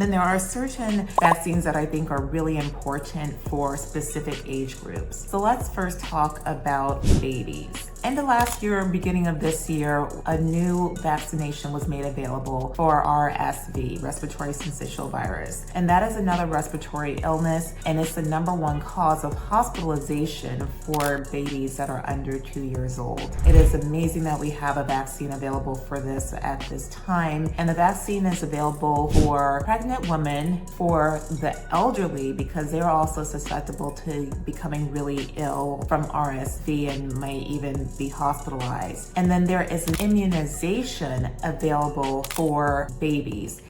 Then there are certain vaccines that I think are really important for specific age groups. So let's first talk about babies. End of last year, beginning of this year, a new vaccination was made available for RSV, respiratory syncytial virus. And that is another respiratory illness, and it's the #1 cause of hospitalization for babies that are under 2 years old. It is amazing that we have a vaccine available for this at this time. And the vaccine is available for pregnant women, for the elderly, because they're also susceptible to becoming really ill from RSV and may even be hospitalized. And then there is an immunization available for babies.